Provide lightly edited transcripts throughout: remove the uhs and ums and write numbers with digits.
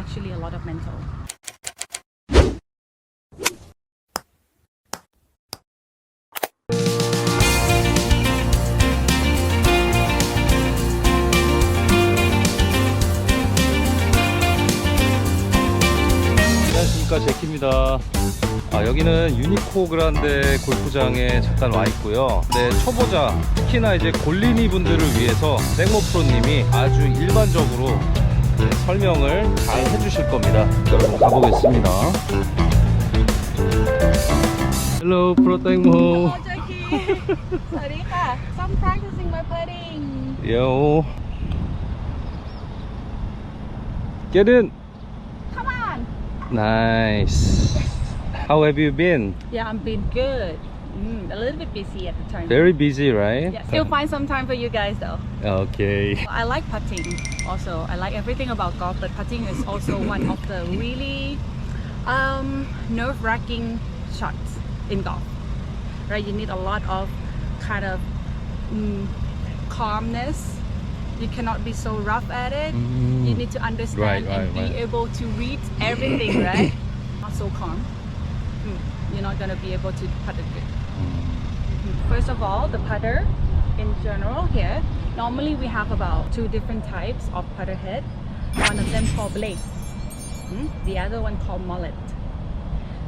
actually a lot of mental. 안녕하십니까, 제키입니다. 여기는 유니코 그란데 골프장에 잠깐 와 있고요. 네, 초보자, 특히나 이제 골린이 분들을 위해서 생모 프로님이 아주 일반적으로 설명을 잘 해주실 겁니다. 여러분 가보겠습니다. Hello, 프로 땡모. Hello, Jackie. Sarika. So I'm practicing my putting. Yo. Get in. Come on. Nice. How have you been? Yeah, I've been good. A little bit busy at the time. Very busy, right? Yeah, still find some time for you guys though. Okay. I like putting also. I like everything about golf, but putting is also one of the really nerve-wracking shots in golf. Right? You need a lot of kind of calmness. You cannot be so rough at it. You need to understand and be able to read everything, right? Not so calm. You're not going to be able to putt it good. First of all, the putter in general here, normally we have about 2 different types of putter head. One of them called blade, the other one called mallet.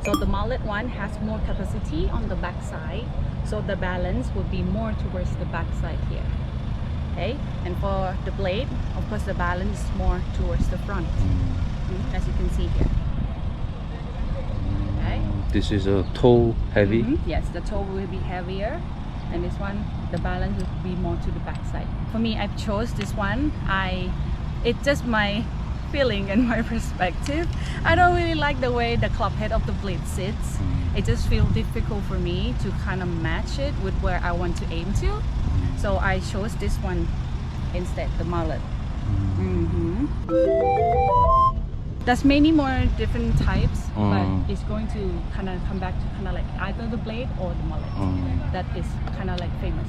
So the mallet one has more capacity on the back side, so the balance will be more towards the back side here. Okay, and for the blade, of course, the balance is more towards the front, as you can see here. Okay. This is a toe heavy. Yes, the toe will be heavier, and this one, the balance will be more to the back side. For me, I chose this one. It's just my feeling and my perspective. I don't really like the way the club head of the blade sits. It just feels difficult for me to kind of match it with where I want to aim to. So I chose this one instead, the mallet. There's many more different types, but it's going to kind of come back to kind of like either the blade or the mallet. That is kind of like famous.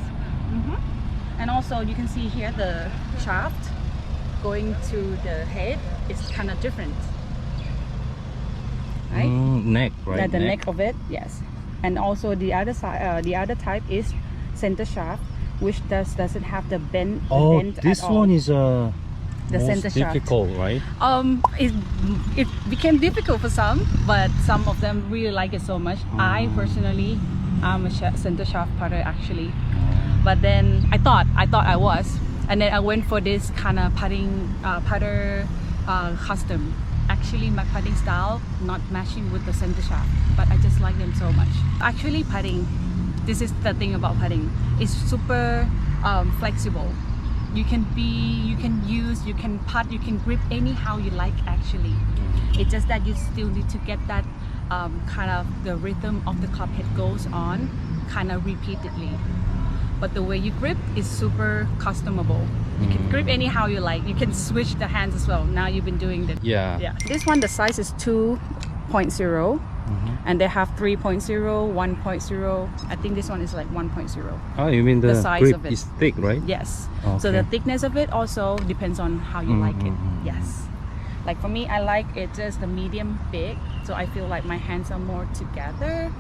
And also you can see here the shaft going to the head is kind of different. Right? Neck, right? The neck of it, yes. And also the other side, the other type is center shaft, which doesn't have the bend. This one is the most center shaft. difficult, right? It became difficult for some, but some of them really like it so much. I personally am a center shaft putter actually, but then I thought I was, and then I went for this kind of putter custom. Actually, my putting style not matching with the center shaft, but I just like them so much. Actually, putting, this is the thing about putting, it's super flexible. You can putt, you can grip anyhow you like actually. It's just that you still need to get that kind of the rhythm of the club head goes on kind of repeatedly. But the way you grip is super customable. You can grip anyhow you like. You can switch the hands as well. Now you've been doing that. Yeah. This one, the size is 2.0. And they have 3.0, 1.0. I think this one is like 1.0. Oh, you mean the size grip of it is thick, right? Yes. Okay. So the thickness of it also depends on how you like it. Yes. Like for me, I like it just the medium big. So I feel like my hands are more together,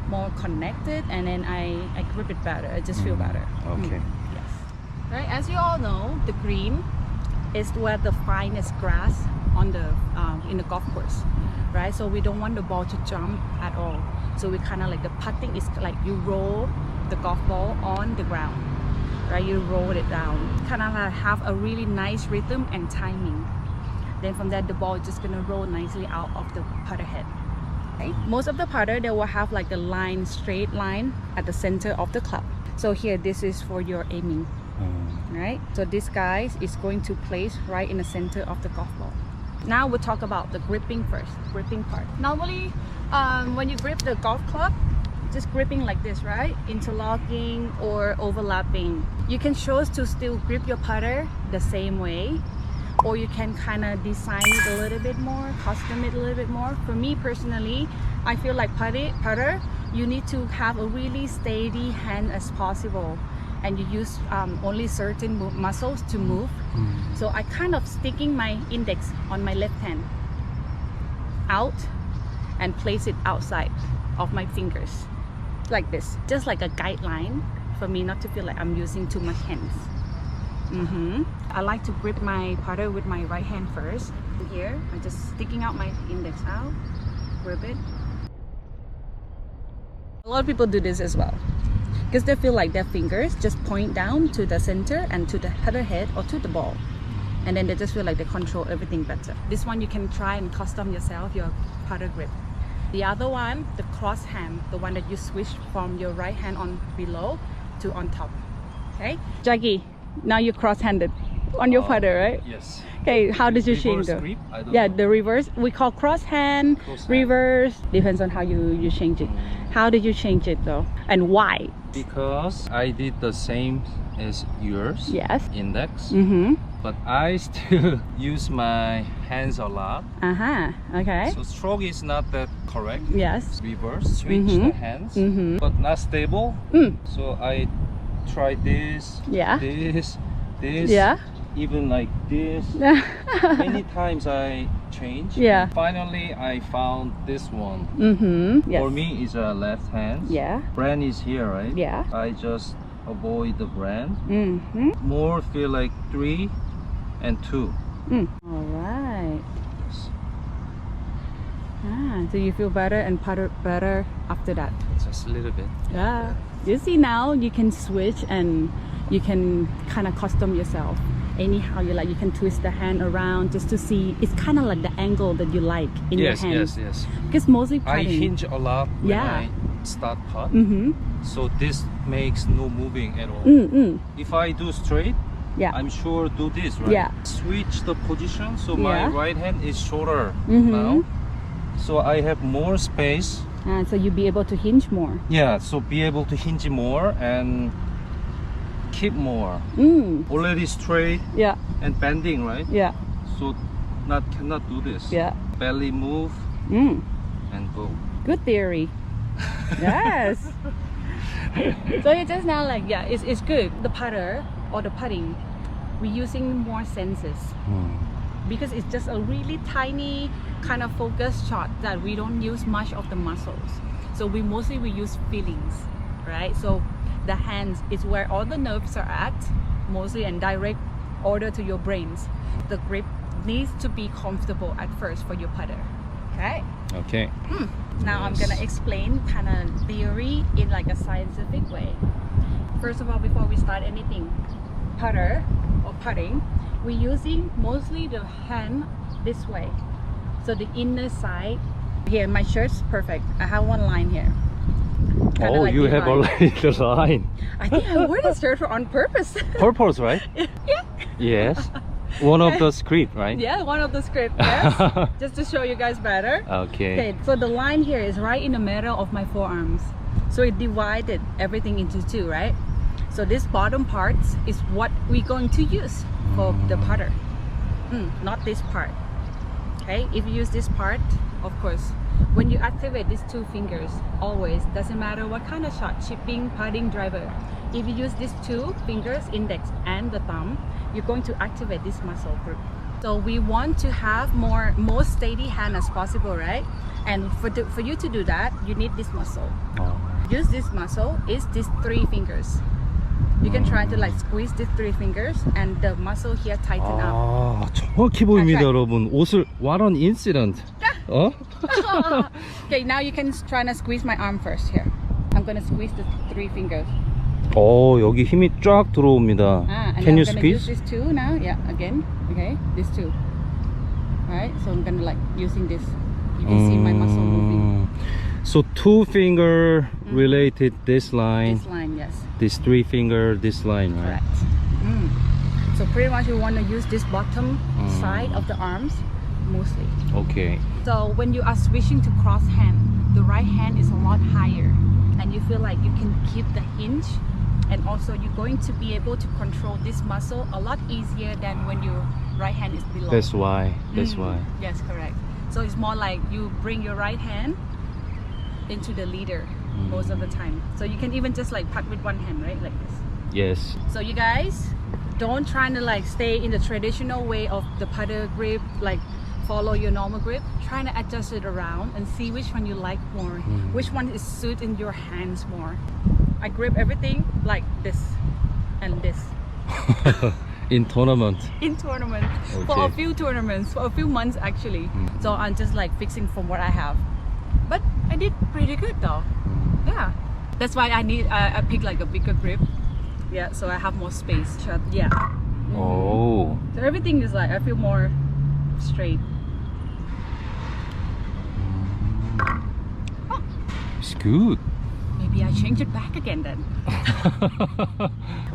more connected, and then I grip it better. I just feel better. Okay. Yes. Right. As you all know, the green is where the finest grass on the in the golf course, right? So we don't want the ball to jump at all. So we kind of like the putting is like you roll the golf ball on the ground, right? You roll it down, kind of have a really nice rhythm and timing. Then from that, the ball is just gonna roll nicely out of the putter head. Okay? Most of the putter, they will have like the straight line at the center of the club. So here, this is for your aiming, right? So this guy is going to place right in the center of the golf ball. Now we'll talk about the gripping first, gripping part. Normally, when you grip the golf club, just gripping like this, right? Interlocking or overlapping. You can choose to still grip your putter the same way, or you can kind of design it a little bit more, custom it a little bit more. For me personally, I feel like putter, you need to have a really steady hand as possible, and you use only certain muscles to move. So I kind of sticking my index on my left hand, out and place it outside of my fingers like this, just like a guideline for me not to feel like I'm using too much hands. I like to grip my putter with my right hand first. Here I'm just sticking out my index out, grip it. A lot of people do this as well because they feel like their fingers just point down to the center and to the putter head or to the ball, and then they just feel like they control everything better. This one you can try and custom yourself your putter grip. The other one, the cross hand, the one that you switch from your right hand on below to on top. Okay, Jackie, now you're cross-handed on your putter, right? Yes. Okay, how did you change Reverse the grip? I don't yeah know. the reverse? We call cross hand, reverse. Depends on how you change it. How did you change it though, and why? Because I did the same as yours. Yes. Index. But I still use my hands a lot. Okay. So stroke is not that correct. Yes. Reverse, switch the hands, but not stable. So I try this, Yeah. this, Yeah. even like this. Many times I change. Yeah. And finally, I found this one. Yes. For me, is a left hand. Yeah. Brand is here, right? Yeah. I just avoid the brand. More feel like 3 and 2. All right. So you feel better and putter better after that. Just a little bit. Yeah. You see now you can switch and you can kind of custom yourself. Anyhow you like, you can twist the hand around just to see. It's kind of like the angle that you like in your hand. Yes. Because mostly I putting. hinge a lot when Yeah. I start putt. So this makes no moving at all. If I do straight, Yeah. I'm sure do this, right? Yeah. Switch the position so my Yeah. right hand is shorter now. So I have more space. So you'll be able to hinge more. Yeah, so be able to hinge more and keep more. Already straight Yeah. and bending, right? Yeah. So cannot do this. Yeah. Belly move and go. Good theory. Yes. So you just now like, yeah, it's good. The putter or the putting, we're using more senses because it's just a really tiny kind of focused shot that we don't use much of the muscles. So we use feelings, right? So the hands is where all the nerves are at mostly and direct order to your brains. The grip needs to be comfortable at first for your putter. Okay. Okay. Now I'm gonna explain kind of theory in like a scientific way. First of all, before we start anything, putter or putting, we're using mostly the hand this way. So the inner side here, my shirt's perfect. I have one line here. Kinda like you this have line. already the line. I think I wore this shirt on purpose. Purpose, right? Yeah. Yes. One of the script, right? Yeah, one of the scripts. Yes. Just to show you guys better. Okay. So the line here is right in the middle of my forearms. So it divided everything into two, right? So this bottom part is what we're going to use for the putter. Not this part. Okay, if you use this part, of course, when you activate these two fingers, always, doesn't matter what kind of shot, chipping, putting, driver, if you use these two fingers, index and the thumb, you're going to activate this muscle group. So we want to have most steady hand as possible, right? And for you to do that, you need this muscle. Use this muscle is these three fingers. You can try to like squeeze these three fingers and the muscle here tighten up. 아, 정확히 보입니다, Okay. 여러분. 옷을 what an incident. 어? Okay, now you can try to squeeze my arm first here. I'm gonna squeeze the three fingers. 여기 힘이 쫙 들어옵니다. And Can I'm you gonna squeeze? use these two now. Yeah, again. Okay, these two. Alright, so I'm gonna like using this. You can see my muscle moving. So two finger related this line. This line, yes. This three finger, this line, right? Correct. So pretty much we want to use this bottom side of the arms mostly. Okay. So when you are switching to cross hand, the right hand is a lot higher and you feel like you can keep the hinge, and also you're going to be able to control this muscle a lot easier than when your right hand is below. That's why. That's why. Yes, correct. So it's more like you bring your right hand into the leader most of the time. So you can even just like putt with one hand, right? Like this. Yes. So you guys don't try to like stay in the traditional way of the putter grip, like follow your normal grip, try to adjust it around and see which one you like more, which one is suit in your hands more. I grip everything like this and this. In tournament. In tournament, Okay. for a few tournaments, for a few months actually. So I'm just like fixing from what I have. But I did pretty good though. Yeah. That's why I pick like a bigger grip. Yeah, so I have more space. Yeah. Oh. So everything is like, I feel more straight. Oh, It's good. maybe I change it back again then.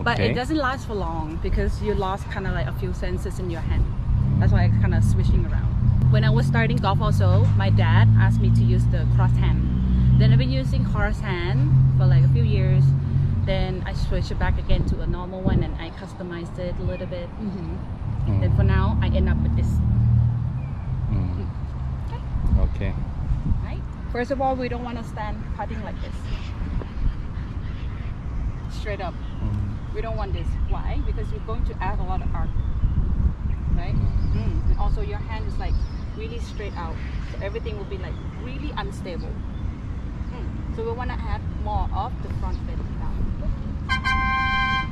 But Okay. it doesn't last for long because you lost kind of like a few senses in your hand. That's why I kind of switching around. When I was starting golf also, my dad asked me to use the cross hand. Then I've been using cross hand for like a few years. Then I switched it back again to a normal one and I customized it a little bit. Then for now, I end up with this. Okay. Right? First of all, we don't want to stand cutting like this. Straight up. We don't want this. Why? Because you're going to add a lot of arc. Right? And also your hand is like really straight out. So everything will be like really unstable. So we want to add more of the front bend down.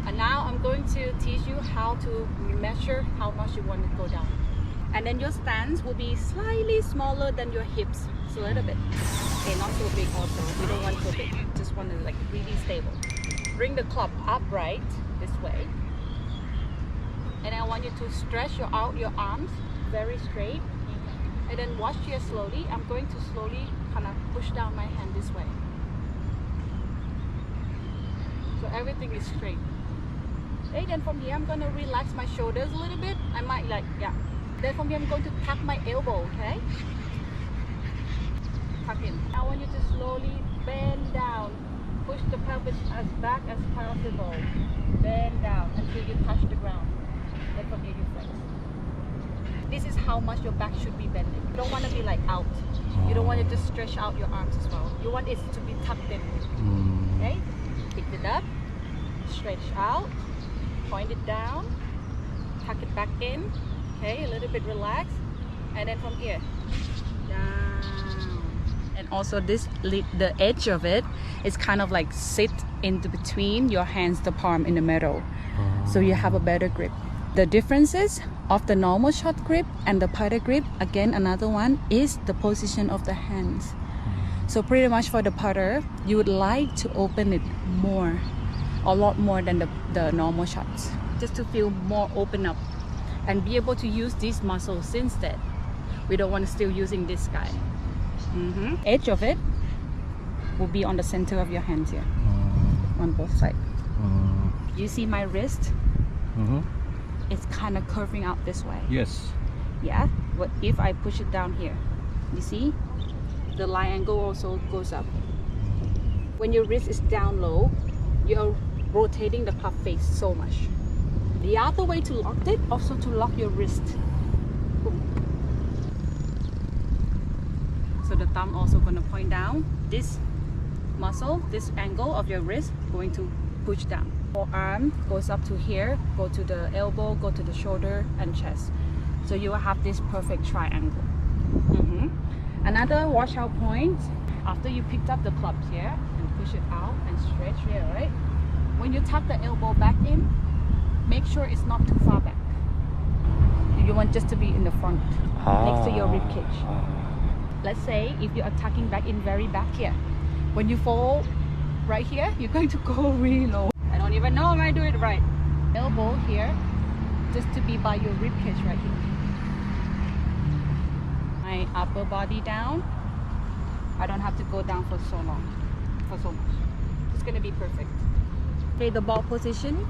And now I'm going to teach you how to measure how much you want to go down. And then your stance will be slightly smaller than your hips. So a little bit. Okay, not so big also. We don't want so big. Just want to like really stable. Bring the club upright this way. And I want you to stretch out your arms very straight. And then watch here slowly. I'm going to slowly kind of push down my hand this way. So everything is straight. Okay, then from here I'm going to relax my shoulders a little bit. I might like, yeah. Then from here I'm going to tuck my elbow, okay? Tuck in. I want you to slowly bend down. Push the pelvis as back as possible. Bend down until you touch the ground. Then from here you flex. This is how much your back should be bending. You don't want to be like out. You don't want it to stretch out your arms as well. You want it to be tucked in. Okay? Pick it up. Stretch out. Point it down. Tuck it back in. Okay, a little bit relaxed. And then from here, down. And also this, the edge of it is kind of like sit in between your hands, the palm in the middle. So you have a better grip. The differences of the normal shot grip and the putter grip, again another one, is the position of the hands. So pretty much for the putter, you would like to open it more, a lot more than the normal shots, just to feel more open up and be able to use these muscles instead. We don't want to still using this guy. Edge of it will be on the center of your hands here, on both sides. You see my wrist? It's kind of curving out this way. Yes. Yeah, but if I push it down here, you see the line angle also goes up. When your wrist is down low, you're rotating the club face so much. The other way to lock it, also to lock your wrist. Boom. So the thumb also going to point down. This muscle, this angle of your wrist going to push down. Arm goes up to here, go to the elbow, go to the shoulder and chest. So you will have this perfect triangle. Another washout point, after you picked up the clubs here and push it out and stretch here, right? When you tuck the elbow back in, make sure it's not too far back. You want just to be in the front, next to your rib cage. Let's say if you are tucking back in very back here, when you fall right here, you're going to go really low. I don't even know if I do it right. Elbow here, just to be by your rib cage right here. My upper body down. I don't have to go down for so long, for so much. It's gonna be perfect. Okay, the ball position.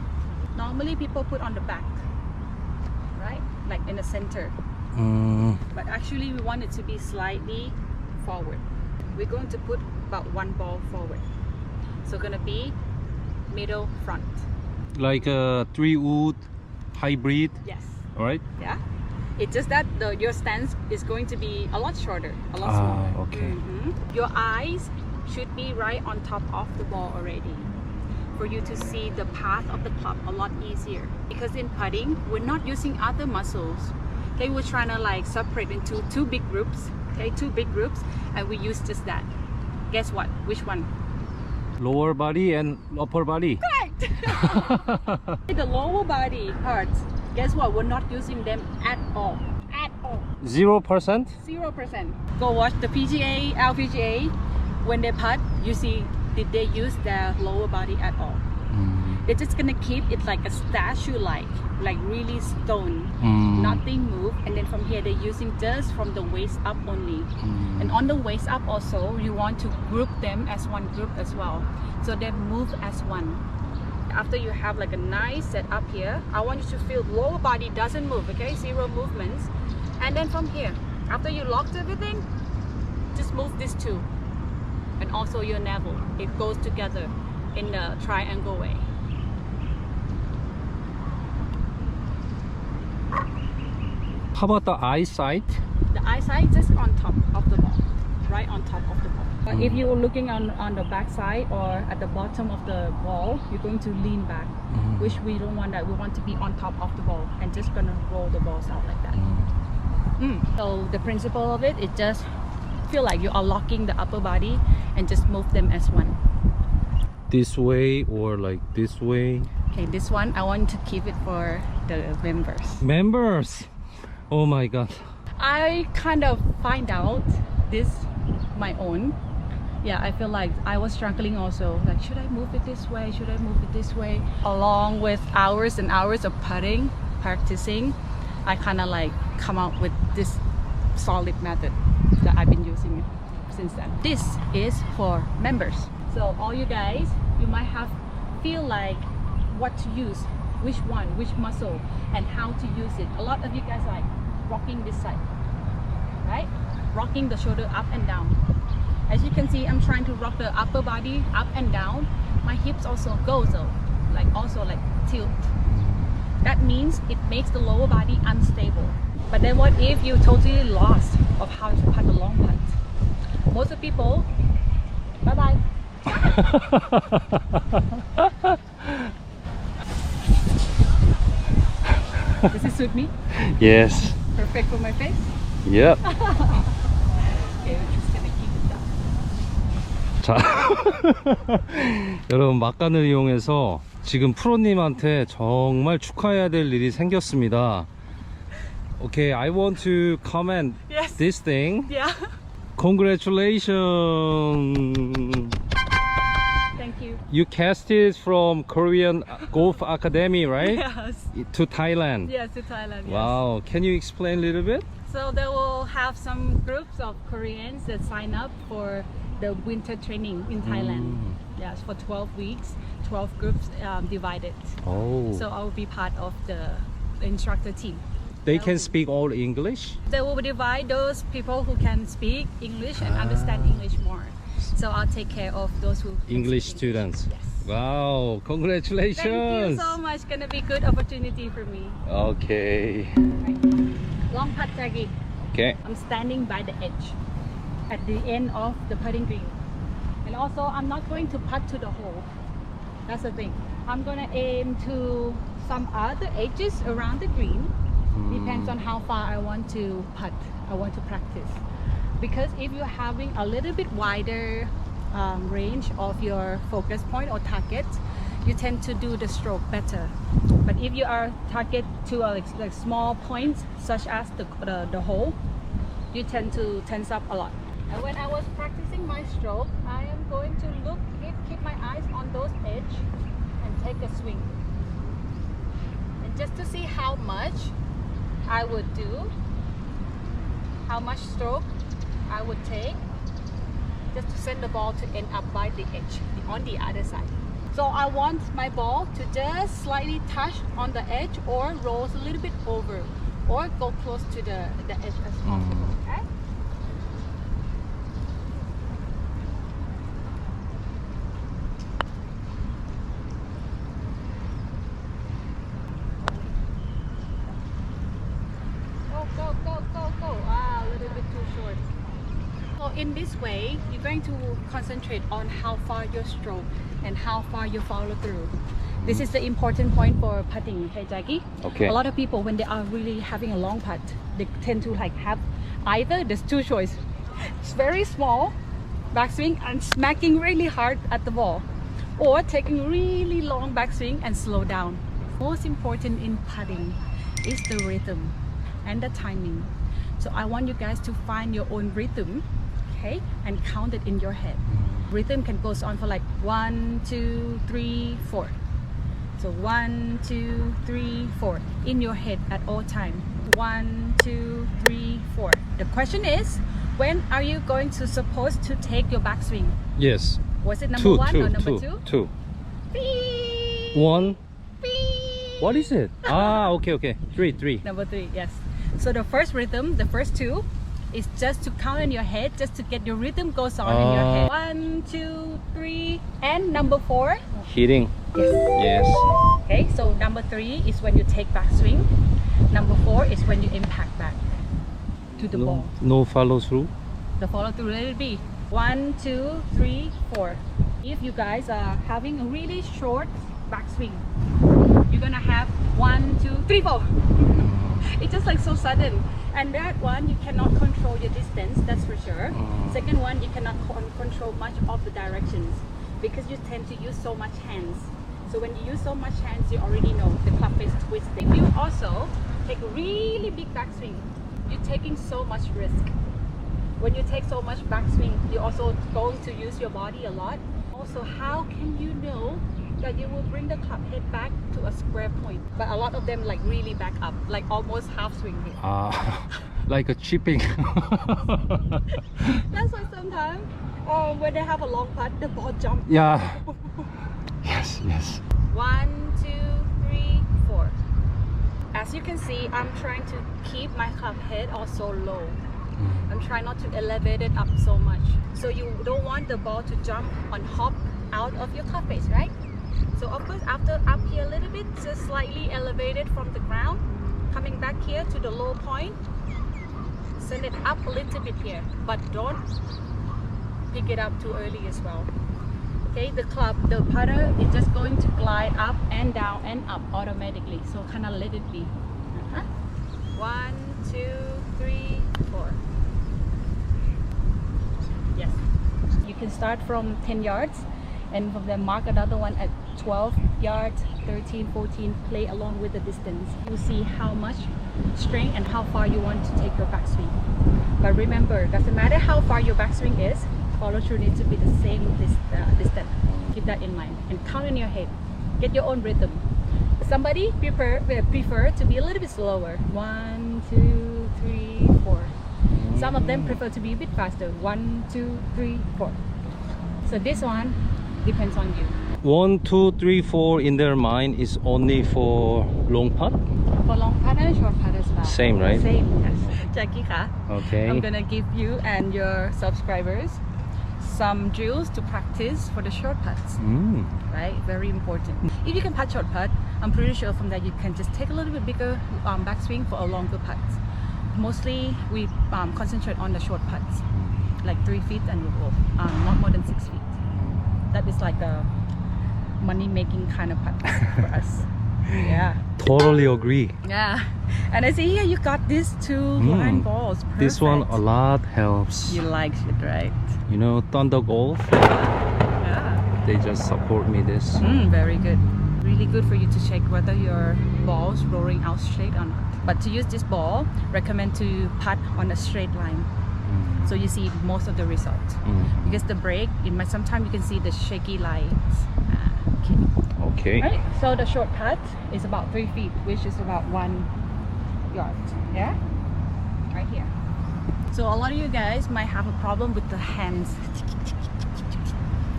Normally people put on the back, right? Like in the center. But actually we want it to be slightly forward. We're going to put about one ball forward. So gonna be middle front. Like a 3-wood hybrid. Yes. Alright? Yeah. It's just that your stance is going to be a lot shorter, a lot smaller. Okay. Your eyes should be right on top of the ball already, for you to see the path of the club a lot easier. Because in putting, we're not using other muscles. Okay, we're trying to like separate into two big groups. Okay, two big groups, and we use just that. Guess what? Which one? Lower body and upper body. Correct. The lower body parts. Guess what? We're not using them at all. At all. 0%? 0%. Go watch the PGA, LPGA. When they putt, you see, did they use their lower body at all? They're just gonna keep it like a statue like really stone. Nothing move. And then from here, they're using just from the waist up only. And on the waist up also, you want to group them as one group as well. So they move as one. After you have like a nice setup here, I want you to feel lower body doesn't move, okay? 0 movements. And then from here, after you locked everything, just move these two. And also your navel. It goes together in a triangle way. How about the eyesight? The eyesight just on top of the ball, right on top of the ball. But if you're looking on the back side or at the bottom of the ball, you're going to lean back, which we don't want that. We want to be on top of the ball and just gonna roll the balls out like that. So the principle of it is just feel like you are locking the upper body and just move them as one. This way or like this way? Okay, this one I want to keep it for the members. Members! Oh my god. I kind of find out this my own. Yeah, I feel like I was struggling also. Like, should I move it this way? Should I move it this way? Along with hours and hours of putting, practicing, I kind of like come out with this solid method that I've been using it since then. This is for members. So all you guys, you might have feel like what to use, which one, which muscle, and how to use it. A lot of you guys like rocking this side, right? Rocking the shoulder up and down. As you can see, I'm trying to rock the upper body up and down. My hips also go so, like also like tilt. That means it makes the lower body unstable. But then what if you totally lost of how to putt a long putt? Most of people, bye-bye. Does it suit me? Yes. Perfect for my face? Yep. Okay, we're just gonna keep it down. 자, 여러분 막간을 이용해서 지금 프로님한테 정말 축하해야 될 일이 생겼습니다. Okay, I want to comment Yes. this thing. Yeah. Congratulations. Thank you. You casted from Korean Golf Academy, right? Yes. To Thailand. Yes, to Thailand. Yes. Wow. Can you explain a little bit? So they will have some groups of Koreans that sign up for the winter training in Thailand. Yes, for 12 weeks, 12 groups divided. Oh. So I will be part of the instructor team. They can speak all English? They will divide those people who can speak English and understand English more. So I'll take care of those who can English speak students. Yes. Wow, congratulations. Thank you so much. Gonna be good opportunity for me. Okay. Long putt tagging. Okay. I'm standing by the edge at the end of the putting green. And also I'm not going to putt to the hole. That's the thing. I'm gonna aim to some other edges around the green. Depends on how far I want to putt. I want to practice. Because if you're having a little bit wider range of your focus point or target, you tend to do the stroke better. But if you are target to like small points such as the hole, you tend to tense up a lot. And when I was practicing my stroke, I am going to keep my eyes on those edges and take a swing. And just to see how much I would do, how much stroke I would take, just to send the ball to end up by the edge on the other side. So I want my ball to just slightly touch on the edge or rolls a little bit over or go close to the edge as possible. Okay? Go. Ah, a little bit too short. So in this way, you're going to concentrate on how far you stroke and how far you follow through. This is the important point for putting, okay, Jackie? Okay. A lot of people, when they are really having a long putt, they tend to like have either, there's two choices. It's very small backswing and smacking really hard at the ball, or taking really long backswing and slow down. Most important in putting is the rhythm and the timing. So I want you guys to find your own rhythm, okay, and count it in your head. Rhythm can goes on for like 1, 2, 3, 4. So 1, 2, 3, 4 in your head at all time. 1, 2, 3, 4. The question is, when are you going to supposed to take your backswing? Yes. Was it number 1 or number 2? 2. Beep. 1. Beep. What is it? Ah, okay. 3. Number 3, yes. So the first rhythm, the first 2, is just to count in your head, just to get your rhythm goes on in your head. 1, 2, 3, and number 4. Hitting. Yes. Yes. Okay, so number 3 is when you take backswing. Number 4 is when you impact back to the ball. No follow through. The follow through, let it be 1, 2, 3, 4. If you guys are having a really short backswing, you're gonna have 1, 2, 3, 4. It's just like so sudden, and that one you cannot control your distance, that's for sure. Second one, you cannot control much of the directions because you tend to use so much hands. So when you use so much hands, you already know the club face twisting. If you also take a really big backswing, you're taking so much risk. When you take so much backswing, you're also going to use your body a lot. Also, how can you know that you will bring the club head back to a square point? But a lot of them like really back up, like almost half swing here. Like a chipping. That's why sometimes when they have a long putt, the ball jumps. Yeah. Yes. 1, 2, 3, 4. As you can see, I'm trying to keep my club head also low. I'm trying not to elevate it up so much. So you don't want the ball to jump and hop out of your club face, right? So of course, after up here a little bit, just slightly elevated from the ground, coming back here to the low point, send it up a little bit here, but don't pick it up too early as well. Okay, the putter is just going to glide up and down and up automatically. So kind of let it be. 1, 2, 3, 4. Yes. You can start from 10 yards and from there mark another one at 12 yards, 13, 14, play along with the distance. You see how much strength and how far you want to take your backswing. But remember, doesn't matter how far your backswing is, follow through needs to be the same distance. Keep that in mind and count in your head. Get your own rhythm. Somebody prefer to be a little bit slower. 1, 2, 3, 4. Some of them prefer to be a bit faster. 1, 2, 3, 4. So this one depends on you. 1, 2, 3, 4 in their mind is only for long putt? For long putt and short putt as well. Same, right? Same, yes. Jackie ka, Okay. I'm gonna give you and your subscribers some drills to practice for the short putts. Right? Very important. If you can putt short putt, I'm pretty sure from that you can just take a little bit bigger backswing for a longer putt. Mostly we concentrate on the short putts, like 3 feet and above, not more than 6 feet. That is like a money-making kind of putt for us. Yeah. Totally agree. Yeah. And I see here you got these 2 line balls. Perfect. This one a lot helps. You like it, right? You know, Thunder Golf, Yeah. they just support me this. Very good. Really good for you to check whether your ball's rolling out straight or not. But to use this ball, recommend to putt on a straight line. So you see most of the result. Because the break, sometimes you can see the shaky lines. Okay. Right, so the short putt is about 3 feet, which is about 1 yard. Yeah, right here. So a lot of you guys might have a problem with the hands,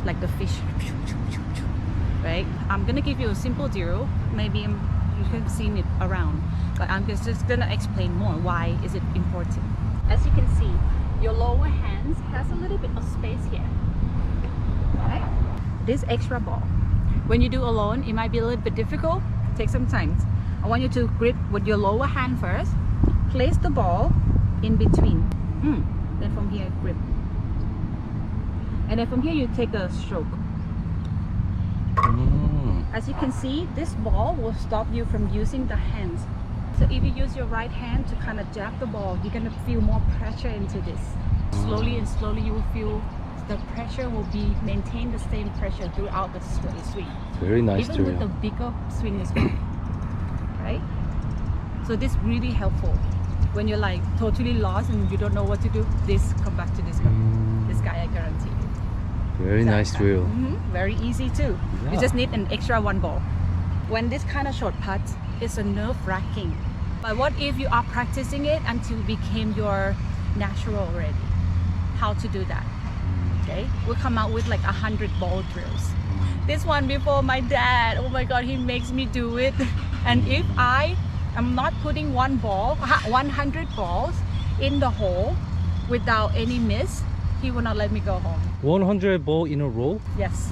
like the fish. Right? I'm gonna give you a simple drill. Maybe you have seen it around, but I'm just gonna explain more why is it important. As you can see, your lower hands has a little bit of space here. Right? This extra ball, when you do alone, it might be a little bit difficult. Take some time. I want you to grip with your lower hand first. Place the ball in between. Then from here, grip. And then from here, you take a stroke. As you can see, this ball will stop you from using the hands. So if you use your right hand to kind of jab the ball, you're going to feel more pressure into this. Slowly and slowly you will feel the pressure will be maintain the same pressure throughout the swing. Very nice Even with the drill. bigger swing as well. Right? So this really helpful. When you're like totally lost and you don't know what to do, this come back to this guy. This guy, I guarantee you. Very nice drill. Very easy too. Yeah. You just need an extra one ball. When this kind of short putt is a nerve-wracking. But what if you are practicing it until it became your natural already? How to do that? Okay, we'll come out with like 100 ball drills. This one before my dad, oh my god, he makes me do it. And if I am not putting 100 balls in the hole without any miss, he will not let me go home. 100 ball in a row? Yes,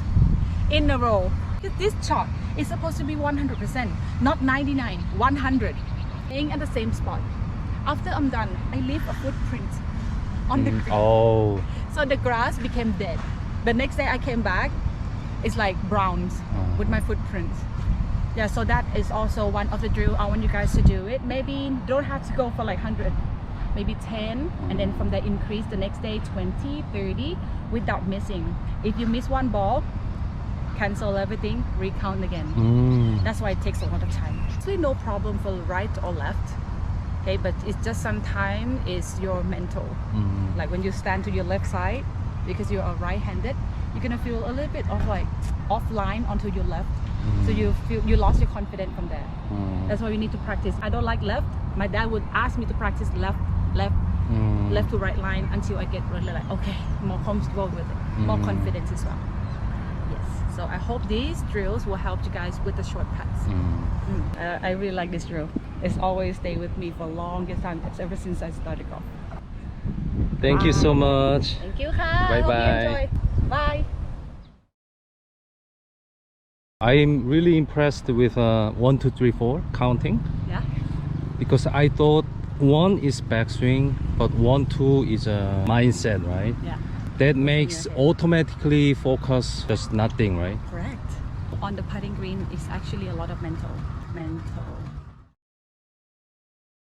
in a row. This shot is supposed to be 100%, not 99, 100. Staying at the same spot. After I'm done, I leave a footprint on the green. Oh. So the grass became dead. The next day I came back, it's like browns with my footprints. Yeah, so that is also one of the drill. I want you guys to do it. Maybe don't have to go for like 100, maybe 10, and then from there increase the next day 20, 30 without missing. If you miss one ball, cancel everything, recount again. That's why it takes a lot of time. Actually no problem for right or left. Okay, but it's just sometimes it's your mental. Like when you stand to your left side, because you are right-handed, you're gonna feel a little bit of like offline onto your left. So you feel you lost your confidence from there. That's why we need to practice. I don't like left. My dad would ask me to practice left to right line until I get really like okay, more comfortable with it, more confidence as well. Yes. So I hope these drills will help you guys with the short putts. I really like this drill. It's always stay with me for longest time ever since I started golf. Thank you so much. Thank you. Bye Bye bye. Enjoy. Bye. I'm really impressed with 1, 2, 3, 4 counting. Yeah. Because I thought 1 is backswing, but 1, 2 is a mindset, right? Yeah. That makes automatically focus just nothing, right? Correct. On the putting green is actually a lot of mental.